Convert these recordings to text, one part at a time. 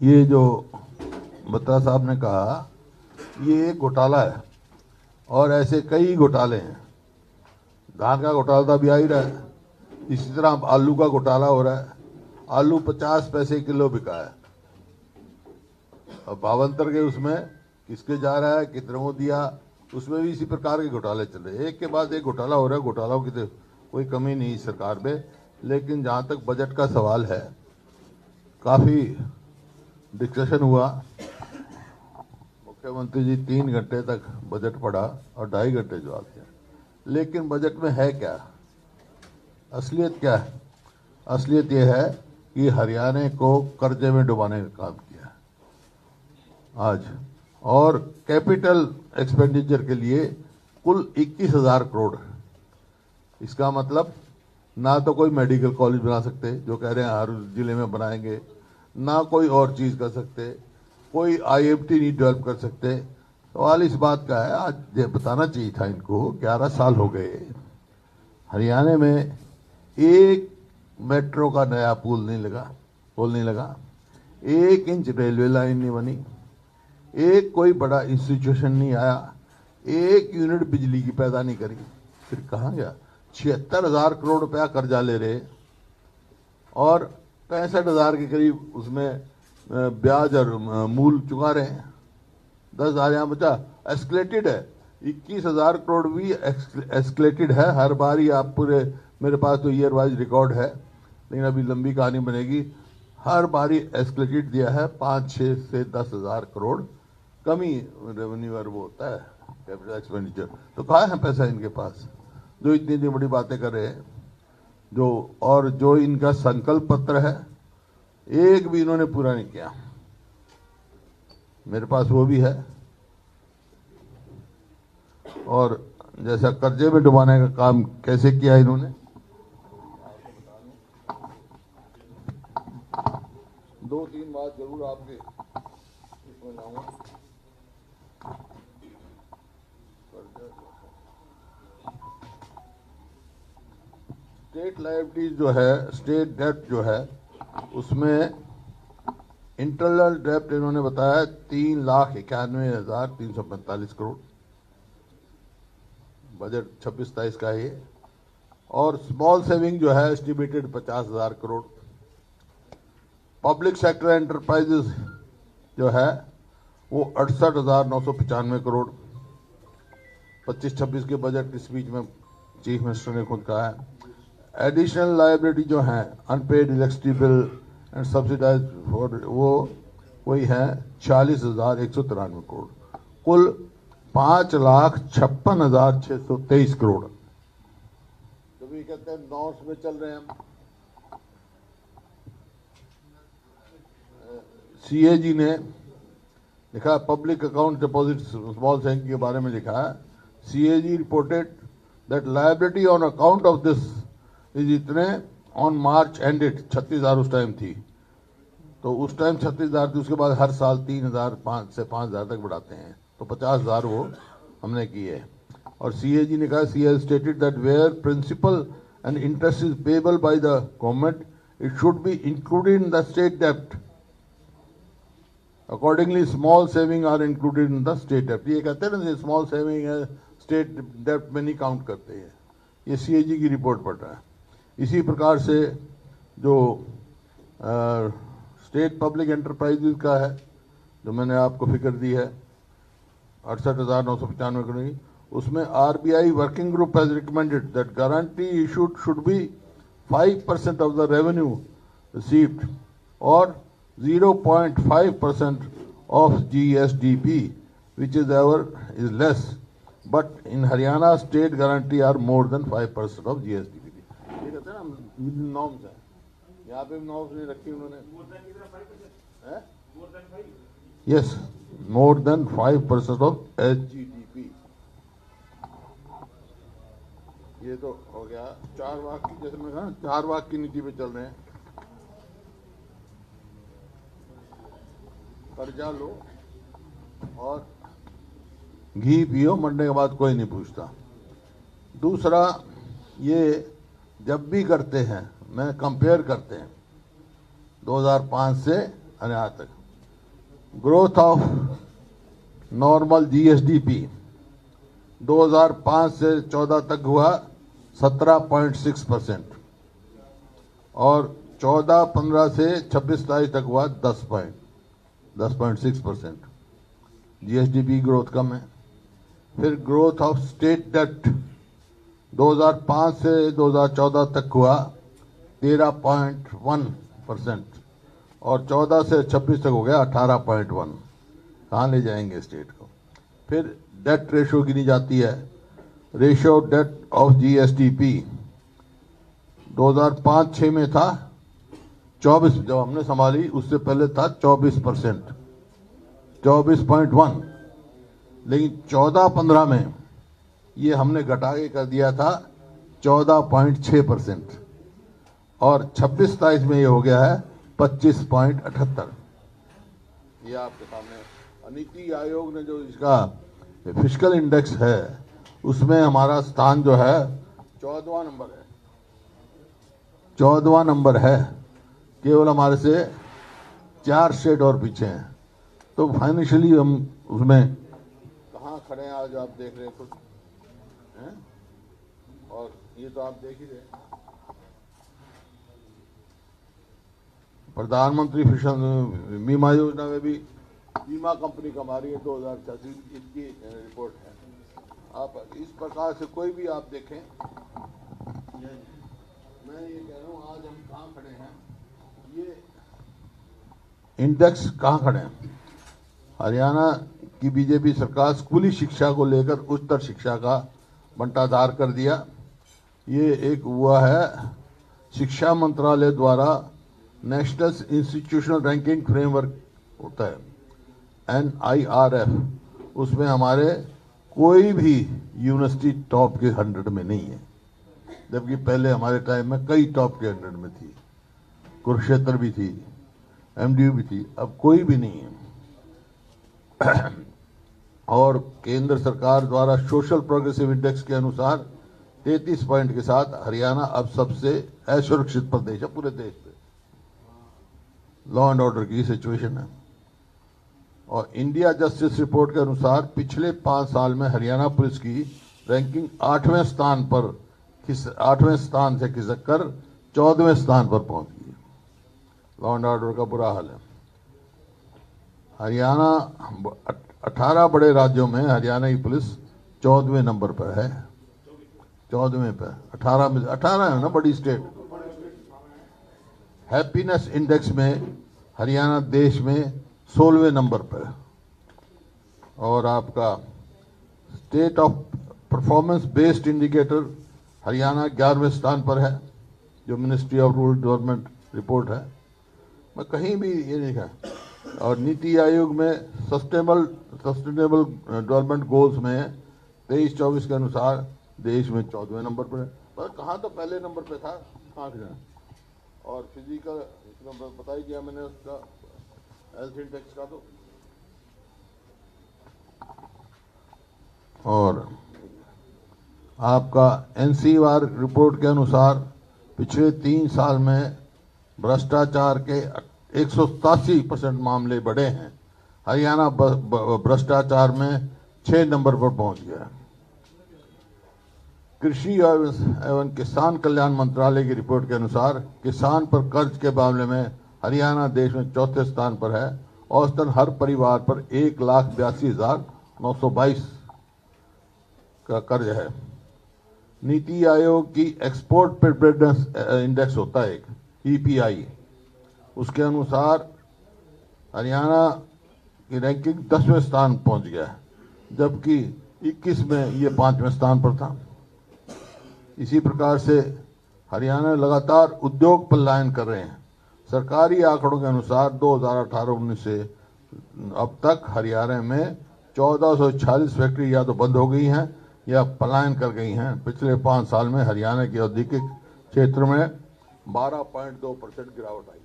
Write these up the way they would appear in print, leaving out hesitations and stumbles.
ये जो बत्रा साहब ने कहा, ये एक घोटाला है और ऐसे कई घोटाले हैं। धान का घोटाला तो अभी आ ही रहा है, इसी तरह आलू का घोटाला हो रहा है। आलू 50 पैसे किलो बिका है और भावांतर के उसमें किसके जा रहा है, कितने को दिया, उसमें भी इसी प्रकार के घोटाले चल रहे हैं। एक के बाद एक घोटाला हो रहा है। घोटालों की तो कोई कमी नहीं सरकार में, लेकिन जहाँ तक बजट का सवाल है, काफ़ी डिस्कशन हुआ। मुख्यमंत्री जी 3 घंटे तक बजट पढ़ा और 2.5 घंटे जवाब दिया। लेकिन बजट में है क्या, असलियत क्या है? असलियत यह है कि हरियाणा को कर्जे में डुबाने का काम किया आज, और कैपिटल एक्सपेंडिचर के लिए कुल 21,000 करोड़। इसका मतलब ना तो कोई मेडिकल कॉलेज बना सकते, जो कह रहे हैं हर जिले में बनाएंगे, ना कोई और चीज़ कर सकते, कोई आईएमटी नहीं डेवलप कर सकते। सवाल इस बात का है, आज ये बताना चाहिए था इनको, 11 साल हो गए हरियाणा में एक मेट्रो का नया पुल नहीं लगा, 1 इंच रेलवे लाइन नहीं बनी, एक कोई बड़ा इंस्टीट्यूशन नहीं आया, 1 यूनिट बिजली की पैदा नहीं करी। फिर कहाँ गया? 76,000 करोड़ रुपया कर्जा ले रहे और 65,000 के करीब उसमें ब्याज और मूल चुका रहे हैं। 10,000 यहाँ बचा, एस्केलेटेड है। 21,000 करोड़ भी एस्केलेटेड है हर बार ही। आप पूरे, मेरे पास तो ईयर वाइज रिकॉर्ड है, लेकिन अभी लंबी कहानी बनेगी। हर बारी एस्केलेटेड दिया है, 5-6 से 10,000 करोड़ कमी रेवेन्यू और वो होता है कैपिटल एक्सपेंडिचर। तो कहाँ है पैसा इनके पास जो इतनी बड़ी बातें कर रहे हैं? जो इनका संकल्प पत्र है, एक भी इन्होंने पूरा नहीं किया। मेरे पास वो भी है। और जैसा कर्जे में डुबाने का काम कैसे किया इन्होंने, 2-3 बात जरूर आपके इसमें लाऊंगा। स्टेट लायबिलिटीज जो है, स्टेट डेब्ट जो है, उसमें इंटरनल डेब्ट इन्होंने बताया 3,91,345 करोड़। बजट 26-27 का है ये। और स्मॉल सेविंग जो है estimated 50,000 crore. Public sector enterprises जो है वो 68,995 करोड़। 25-26 के बजट स्पीच में चीफ मिनिस्टर ने खुद कहा है। एडिशनल लायबिलिटी जो है, unpaid electricity bill and subsidize for, वो वही है 40,193 करोड़। कुल 5,56,623 करोड़। जब ये कहते हैं नॉर्थ में चल रहे हैं हम, सीएजी ने लिखा, public account deposit small saving के बारे में लिखा है। CAG reported that liability on account of this is इतने ऑन मार्च एंडेड। 36,000 उस टाइम थी, तो उस टाइम 36,000 थी। उसके बाद हर साल 3,000 से 5,000 तक बढ़ाते हैं, तो 50,000 वो हमने किए। और सीएजी ने कहा, she has stated that where principal and interest is payable by the government, it should be included in the state डेप्ट। Accordingly small saving are included in the state डेप्ट। ये कहते हैं ना, स्मॉल सेविंग है state डेप्ट में नहीं काउंट करते हैं। ये सीएजी की रिपोर्ट पढ़ रहा है। इसी प्रकार से जो स्टेट पब्लिक एंटरप्राइजेज का है, जो मैंने आपको फिगर दी है 68,995 करोड़, उसमें RBI working group has recommended that guarantee issued should be 5% of the revenue received और 0.5% of GSDP, which is less, but in Haryana state guarantee are more than 5% of GSDP. ये कहते हैं ना नॉर्म्स है, यहाँ पे नॉर्म्स नहीं रखी उन्होंने। Yes, more than 5% of SGDP। ये तो हो गया 4 वाक की, जैसे मैंने कहा 4 वाक की नीति पे चल रहे हैं। कर्जा लो और घी पियो, मरने के बाद कोई नहीं पूछता। दूसरा, ये जब भी करते हैं, मैं कंपेयर करते हैं 2005 से आज तक, ग्रोथ ऑफ नॉर्मल जीएसडीपी 2005 से 14 तक हुआ 17.6% और 14-15 से 26-27 तक हुआ 10.6%। जीएसडीपी ग्रोथ कम है। फिर ग्रोथ ऑफ स्टेट डेट 2005 से 2014 तक हुआ 13.1% और 14 से 26 तक हो गया 18.1। कहाँ ले जाएंगे स्टेट को। फिर डेट रेशो गिनी जाती है। रेशो डेट ऑफ जीएसडीपी 2005-06 में था 24, जब हमने संभाली उससे पहले था 24%, 24.1। लेकिन 14-15 में ये हमने घटा के कर दिया था 14.6% और 26-27 में ये हो गया है 25.78। ये आपके सामने नीति आयोग ने जो इसका फिस्कल इंडेक्स है उसमें हमारा स्थान जो है 14वां नंबर है। 14वां नंबर है, केवल हमारे से 4 स्टेट और पीछे हैं। तो फाइनेंशियली हम उसमें कहाँ खड़े हैं आज आप देख रहे हैं खुद हैं? और ये तो आप देख ही रहे। प्रधानमंत्री फसल बीमा योजना में भी बीमा कंपनी कमा रही है 2086, इनकी रिपोर्ट है। आप इस प्रकार से कोई भी आप देखें, मैं ये कह रहा हूँ आज हम कहाँ खड़े हैं, ये इंडेक्स कहाँ खड़े हैं। हरियाणा की बीजेपी सरकार स्कूली शिक्षा को लेकर उच्चतर शिक्षा का बंटाधार कर दिया। ये एक हुआ है शिक्षा मंत्रालय द्वारा नेशनल इंस्टीट्यूशनल रैंकिंग फ्रेमवर्क होता है NIRF। उसमें हमारे कोई भी यूनिवर्सिटी टॉप के 100 में नहीं है, जबकि पहले हमारे टाइम में कई टॉप के 100 में थी। कुरुक्षेत्र भी थी, MDU भी थी, अब कोई भी नहीं है। और केंद्र सरकार द्वारा सोशल प्रोग्रेसिव इंडेक्स के अनुसार 33 पॉइंट के साथ हरियाणा अब सबसे असुरक्षित प्रदेश है पूरे देश में। लॉ एंड ऑर्डर की सिचुएशन है। और इंडिया जस्टिस रिपोर्ट के अनुसार पिछले 5 साल में हरियाणा पुलिस की रैंकिंग 8वें स्थान से खिसक कर 14वें स्थान पर पहुंच गई। लॉ एंड ऑर्डर का बुरा हाल है। हरियाणा 18 बड़े राज्यों में हरियाणा की पुलिस 14वें नंबर पर है। 14वें पर 18 है ना बड़ी स्टेट। हैप्पीनेस इंडेक्स में हरियाणा देश में 16वें नंबर पर। और आपका state of performance based indicator Haryana 11वें स्थान पर है, जो ministry of rural development report है। मैं कहीं भी ये नहीं कहा। और नीति आयोग में सस्टेनेबल डेवलपमेंट गोल्स में 23-24 के अनुसार देश में 14वें नंबर पर है। पर कहाँ तो पहले नंबर पे था, कहाँ गया। और फिजिकल नंबर बता ही दिया मैंने उसका हेल्थ इंडेक्स का। तो और आपका NCR रिपोर्ट के अनुसार पिछले 3 साल में भ्रष्टाचार के 187% मामले बढ़े हैं। हरियाणा भ्रष्टाचार में 6 नंबर पर पहुंच गया। कृषि एवं किसान कल्याण मंत्रालय की रिपोर्ट के अनुसार किसान पर कर्ज के मामले में हरियाणा देश में 4थे स्थान पर है। औसतन हर परिवार पर 1,82,922 का कर्ज है। नीति आयोग की एक्सपोर्ट प्रिपेयर्डनेस इंडेक्स होता है एक EPI, उसके अनुसार हरियाणा की रैंकिंग 10वें स्थान पहुंच गया है, जबकि 21 में ये 5वें स्थान पर था। इसी प्रकार से हरियाणा लगातार उद्योग पलायन कर रहे हैं। सरकारी आंकड़ों के अनुसार 2018-19 से अब तक हरियाणा में 1446 फैक्ट्री या तो बंद हो गई हैं या पलायन कर गई हैं। पिछले 5 साल में हरियाणा के औद्योगिक क्षेत्र में 12.2% गिरावट आई है।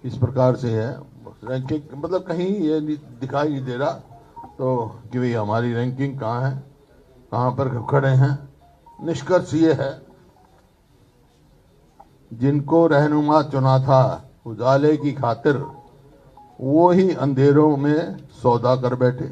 इस प्रकार से है रैंकिंग, मतलब कहीं ये दिखाई नहीं दे रहा तो कि भाई हमारी रैंकिंग कहाँ है, कहाँ पर खड़े हैं। निष्कर्ष ये है, जिनको रहनुमा चुना था उजाले की खातिर वो ही अंधेरों में सौदा कर बैठे।